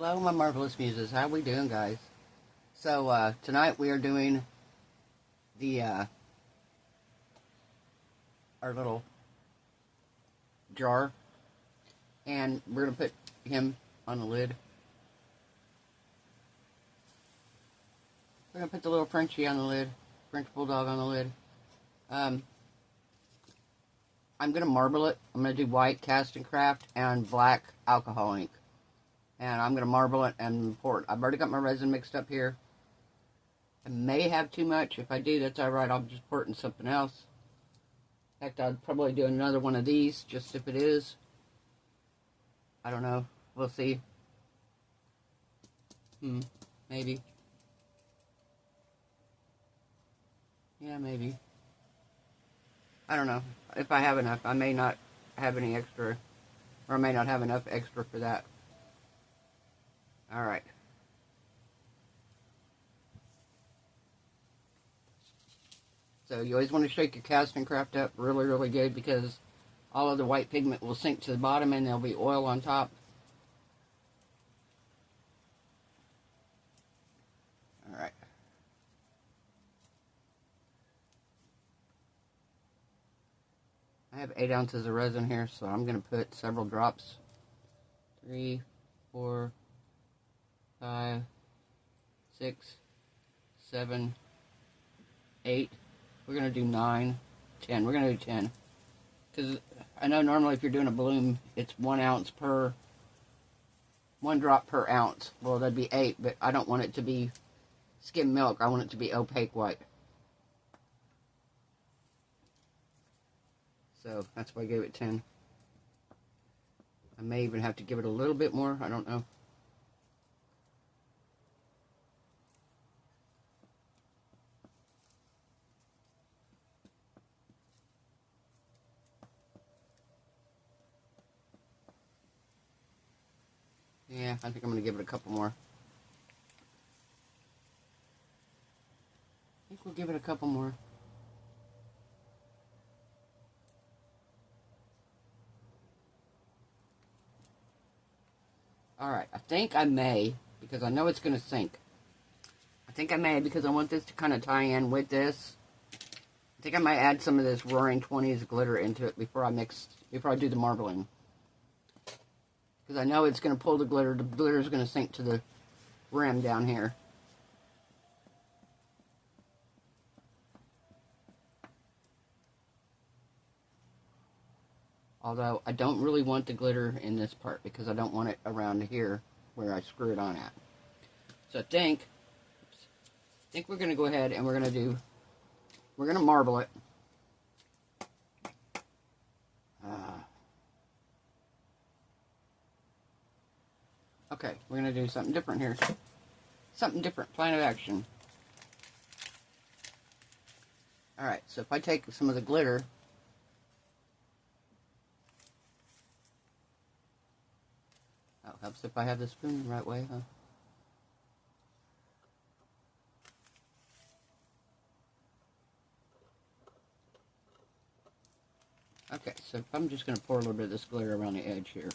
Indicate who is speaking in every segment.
Speaker 1: Hello, my marvelous muses. How we doing, guys? So tonight we are doing the our little jar, and we're gonna put him on the lid. We're gonna put the little Frenchie on the lid, French bulldog on the lid. I'm gonna marble it. I'm gonna do white cast and craft and black alcohol ink. And I'm going to marble it and pour it. I've already got my resin mixed up here. I may have too much. If I do, that's alright. I'll just pour it in something else. In fact, I'll probably do another one of these, just if it is. I don't know. We'll see. Maybe. Yeah, maybe. I don't know. If I have enough. I may not have any extra. Or I may not have enough extra for that. Alright. So you always want to shake your cast and craft up really, really good, because all of the white pigment will sink to the bottom and there'll be oil on top. Alright. I have 8 ounces of resin here, so I'm going to put several drops. 3, 4, 5, 6, 7, 8. We're going to do 9, 10. We're going to do 10. Because I know normally if you're doing a bloom, it's 1 drop per ounce. Well, that'd be 8, but I don't want it to be skim milk. I want it to be opaque white. So that's why I gave it 10. I may even have to give it a little bit more. I don't know. Yeah, I think I'm going to give it a couple more. I think we'll give it a couple more. Alright, I think I may, because I know it's going to sink. I think I may, because I want this to kind of tie in with this. I think I might add some of this Roaring 20s glitter into it before I do the marbling. Because I know it's going to pull the glitter. The glitter is going to sink to the rim down here. Although, I don't really want the glitter in this part, because I don't want it around here where I screw it on at. So I think we're going to go ahead and we're going to marble it. Okay, we're going to do something different here. Something different, plan of action. Alright, so if I take some of the glitter, oh, helps if I have the spoon the right way, huh? Okay, so I'm just going to pour a little bit of this glitter around the edge here.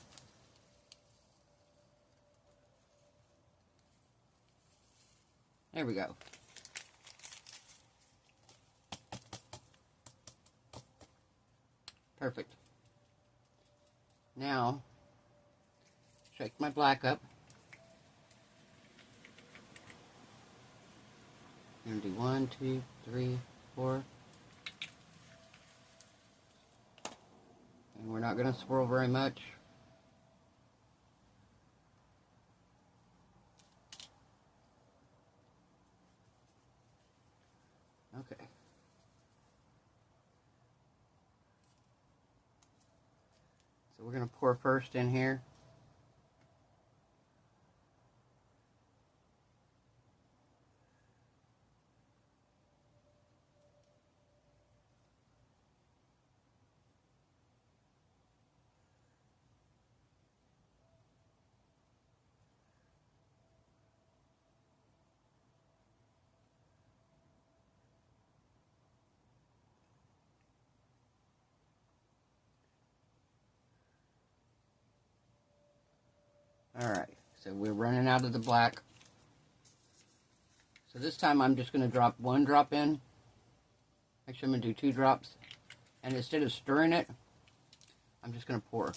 Speaker 1: There we go. Perfect. Now, shake my black up. I'm going to do 1, 2, 3, 4. And we're not going to swirl very much. Okay. So we're going to pour first in here. Alright, So we're running out of the black. So this time I'm just going to drop 1 drop in. Actually, I'm going to do 2 drops. And instead of stirring it, I'm just going to pour.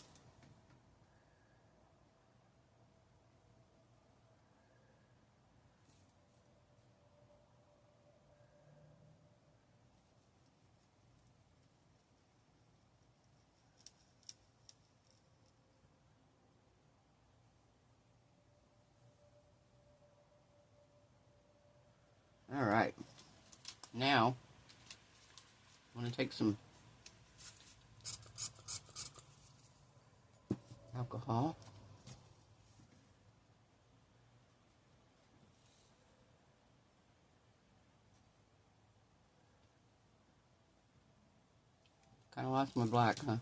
Speaker 1: Alright, now I'm going to take some alcohol. Kind of lost my black, huh?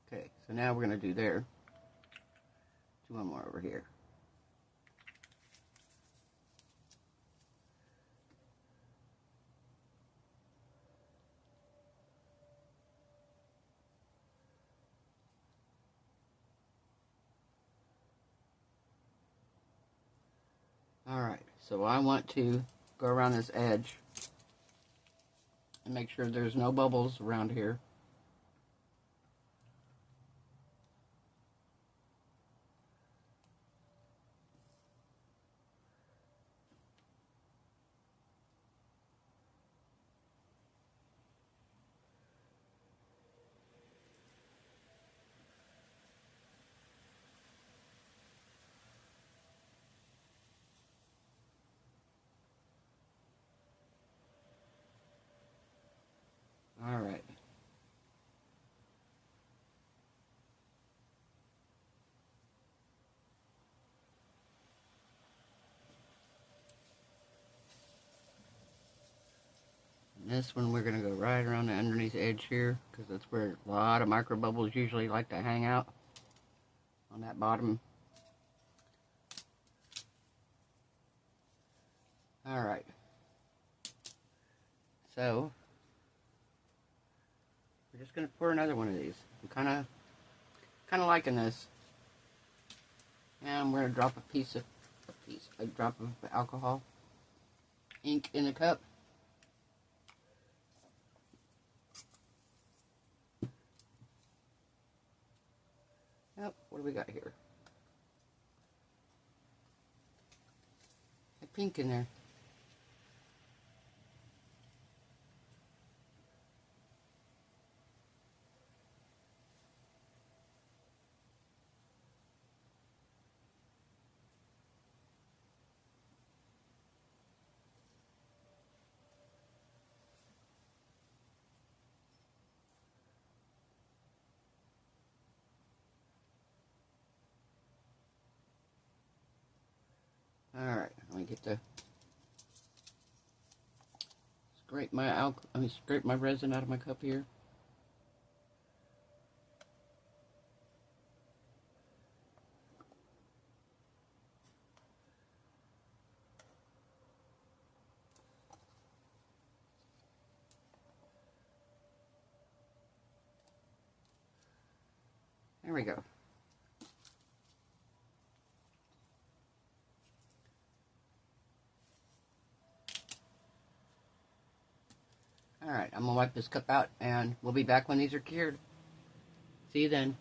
Speaker 1: Okay, so now we're going to do there. Do one more over here. Alright, so I want to go around this edge and make sure there's no bubbles around here. Alright. This one we're going to go right around the underneath edge here, because that's where a lot of micro bubbles usually like to hang out, on that bottom. Alright. So, we're just going to pour another one of these. I'm kind of liking this. And we're going to drop a drop of alcohol ink in the cup. Yep, what do we got here? A pink in there. Alright, let me get the scrape my resin out of my cup here. There we go. Alright, I'm going to wipe this cup out, and we'll be back when these are cured. See you then.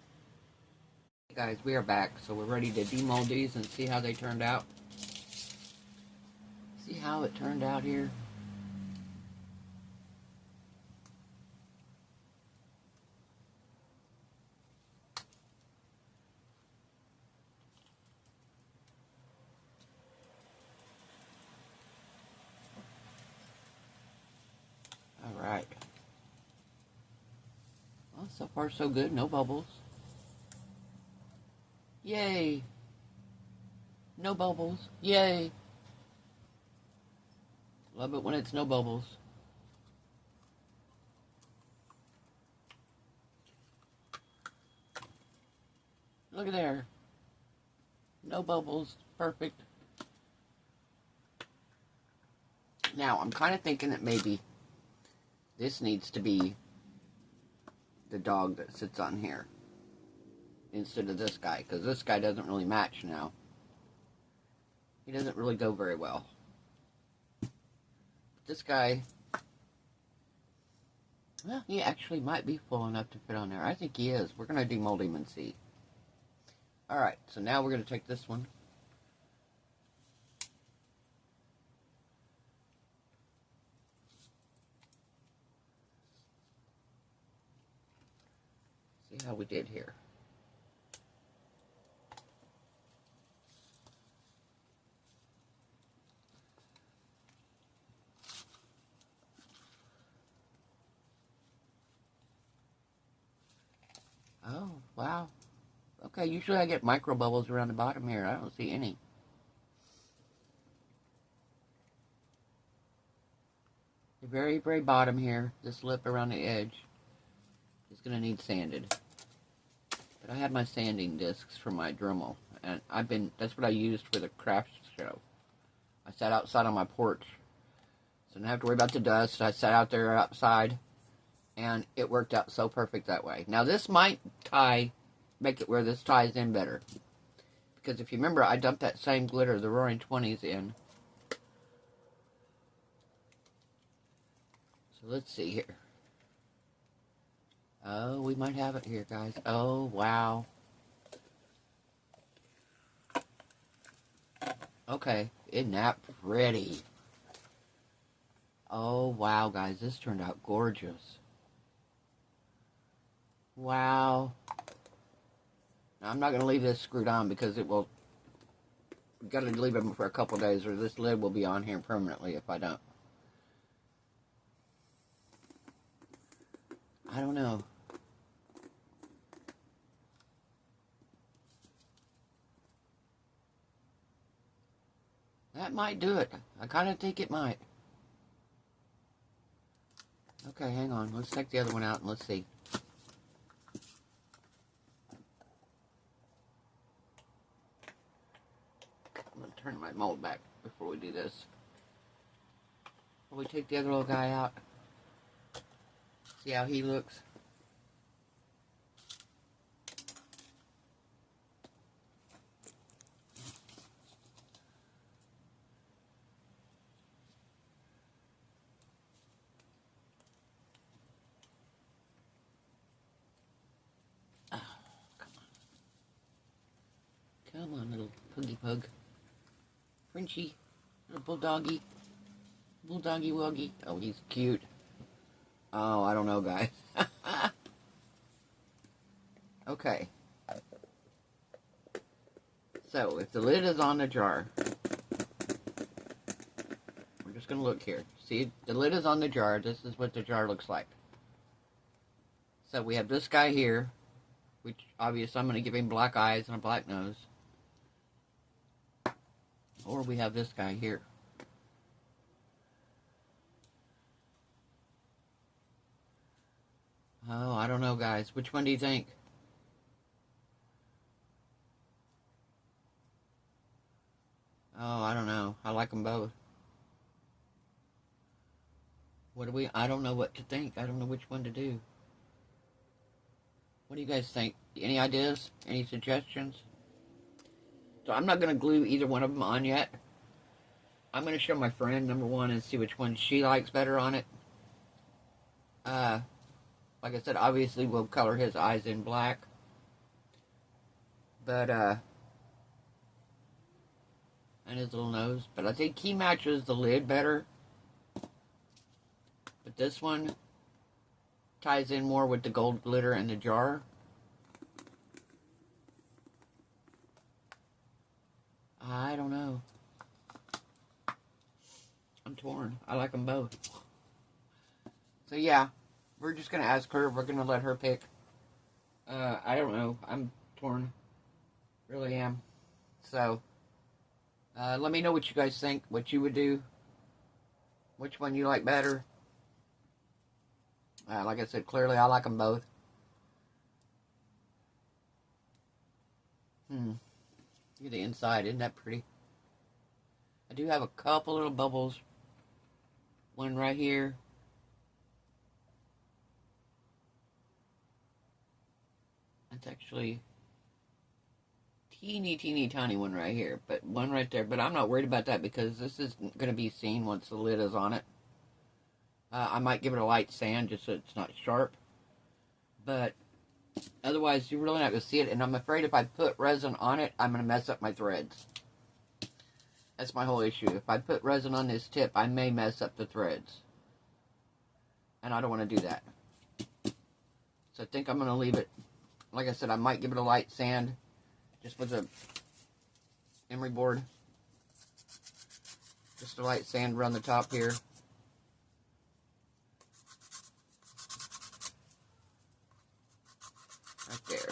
Speaker 1: Hey guys, we are back, so we're ready to demold these and see how they turned out. See how it turned out here? Alright. Well, so far so good. No bubbles. Yay! No bubbles. Yay! Love it when it's no bubbles. Look at there. No bubbles. Perfect. Now, I'm kind of thinking that maybe this needs to be the dog that sits on here. instead of this guy, because this guy doesn't really match now. He doesn't really go very well. This guy, well, he actually might be full enough to fit on there. I think he is. We're going to demold him and see. Alright, so now we're going to take this one. See how we did here. Oh, wow. Okay, usually I get micro bubbles around the bottom here. I don't see any. The very, very bottom here, this lip around the edge, is going to need sanded. But I have my sanding discs for my Dremel, and that's what I used for the craft show. I sat outside on my porch, so I didn't have to worry about the dust. I sat out there outside, and it worked out so perfect that way. Now this might make it where this ties in better. Because if you remember, I dumped that same glitter, the Roaring 20s, in. So let's see here. Oh, we might have it here, guys. Oh, wow. Okay, isn't that pretty? Oh, wow, guys, this turned out gorgeous. Wow. Now, I'm not going to leave this screwed on because it will... I've got to leave it for a couple days or this lid will be on here permanently if I don't. I don't know. That might do it. I kind of think it might. Okay, hang on. Let's take the other one out and let's see. I'm going to turn my mold back before we do this. Will we take the other little guy out? See how he looks? Oh, come on, little puggy pug. Frenchie, little bulldoggy. Bulldoggy wuggy. Oh, he's cute. Oh, I don't know, guys. Okay. So, if the lid is on the jar, we're just going to look here. See, the lid is on the jar. This is what the jar looks like. So, we have this guy here, which, obviously, I'm going to give him black eyes and a black nose. Or we have this guy here. Oh, I don't know, guys. Which one do you think? Oh, I don't know. I like them both. I don't know what to think. I don't know which one to do. What do you guys think? Any ideas? Any suggestions? So I'm not going to glue either one of them on yet. I'm going to show my friend number one and see which one she likes better on it. Like I said, obviously we'll color his eyes in black. But, and his little nose. But I think he matches the lid better. But this one ties in more with the gold glitter in the jar. I don't know. I'm torn. I like them both. So yeah, we're just going to ask her. We're going to let her pick. I don't know. I'm torn. Really am. So, let me know what you guys think. What you would do. Which one you like better. Like I said, clearly I like them both. Look at the inside. Isn't that pretty? I do have a couple little bubbles. One right here. That's actually teeny tiny one right here, but one right there. But I'm not worried about that because this isn't going to be seen once the lid is on it. I might give it a light sand just so it's not sharp, but otherwise you're really not going to see it. And I'm afraid if I put resin on it, I'm going to mess up my threads. That's my whole issue. If I put resin on this tip, I may mess up the threads, and I don't want to do that. So I think I'm going to leave it. Like I said, I might give it a light sand just with a emery board. Just a light sand around the top here. Right there.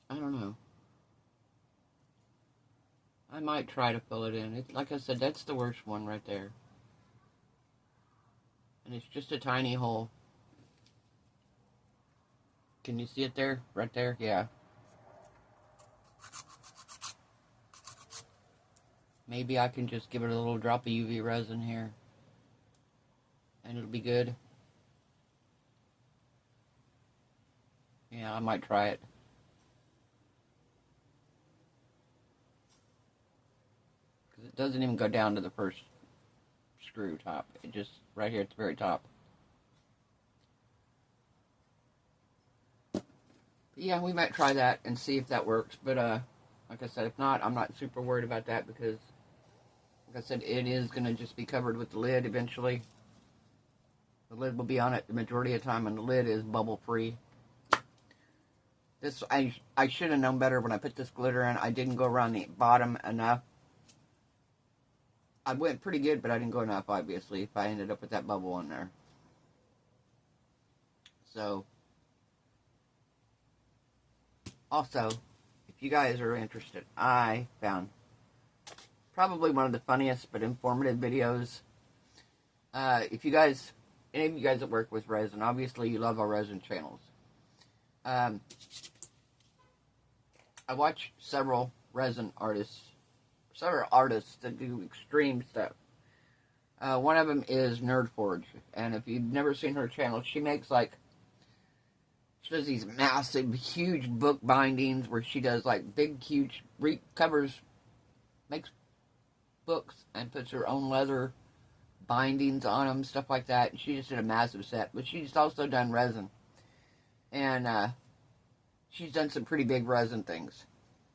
Speaker 1: I don't know. I might try to fill it in. Like I said, that's the worst one right there. And it's just a tiny hole. Can you see it there? Right there? Yeah. Maybe I can just give it a little drop of UV resin here. And it'll be good. Yeah, I might try it. Because it doesn't even go down to the first screw top. It just, right here at the very top. But yeah, we might try that and see if that works. But, like I said, if not, I'm not super worried about that because, like I said, it is going to just be covered with the lid eventually. The lid will be on it the majority of the time, and the lid is bubble free. This, I should have known better when I put this glitter in. I didn't go around the bottom enough. I went pretty good, but I didn't go enough, obviously, if I ended up with that bubble on there. So, also, if you guys are interested, I found probably one of the funniest but informative videos. If you guys, any of you guys that work with resin, obviously you love our resin channels. I watch several resin artists, several artists that do extreme stuff. One of them is Nerdforge, and if you've never seen her channel, she makes she does these massive, huge book bindings where she does like big, huge covers, makes books and puts her own leather bindings on them, stuff like that. And she just did a massive set, but she's also done resin, and she's done some pretty big resin things.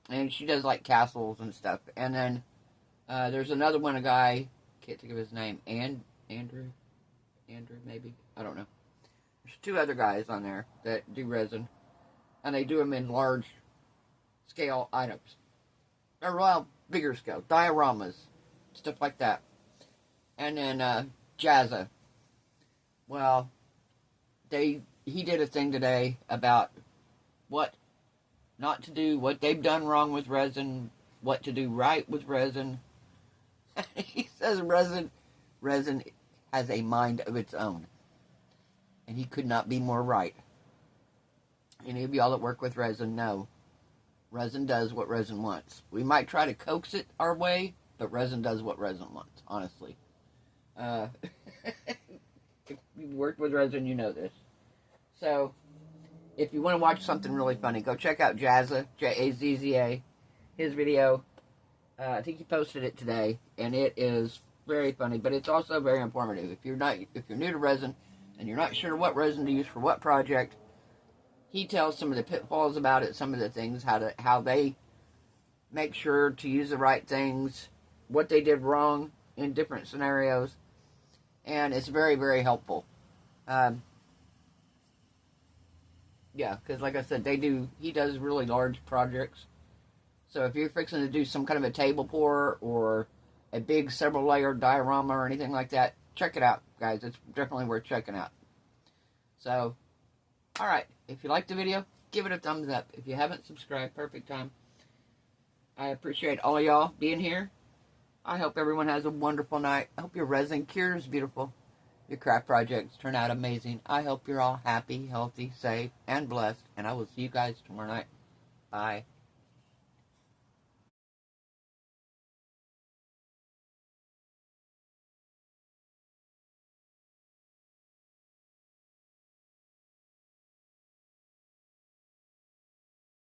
Speaker 1: And she does like castles and stuff. And then there's another one, a guy, can't think of his name, Andrew maybe, I don't know. There's two other guys on there that do resin, and they do them in large scale items, or well, bigger scale, dioramas, stuff like that. And then Jazza, well, he did a thing today about what not to do, what they've done wrong with resin, what to do right with resin. He says resin has a mind of its own. And he could not be more right. Any of y'all that work with resin know, resin does what resin wants. We might try to coax it our way, but resin does what resin wants, honestly. If you've worked with resin, you know this. So, if you want to watch something really funny, go check out Jazza, J-A-Z-Z-A, his video. I think he posted it today, and it is very funny, but it's also very informative. If you're new to resin and you're not sure what resin to use for what project, he tells some of the pitfalls about it, some of the things, how they make sure to use the right things, what they did wrong in different scenarios, and it's very, very helpful. Yeah, because like I said, he does really large projects. So if you're fixing to do some kind of a table pour or a big several layer diorama or anything like that, check it out, guys. It's definitely worth checking out. So, alright, if you liked the video, give it a thumbs up. If you haven't subscribed, perfect time. I appreciate all of y'all being here. I hope everyone has a wonderful night. I hope your resin cure is beautiful. Your craft projects turn out amazing. I hope you're all happy, healthy, safe, and blessed. And I will see you guys tomorrow night. Bye.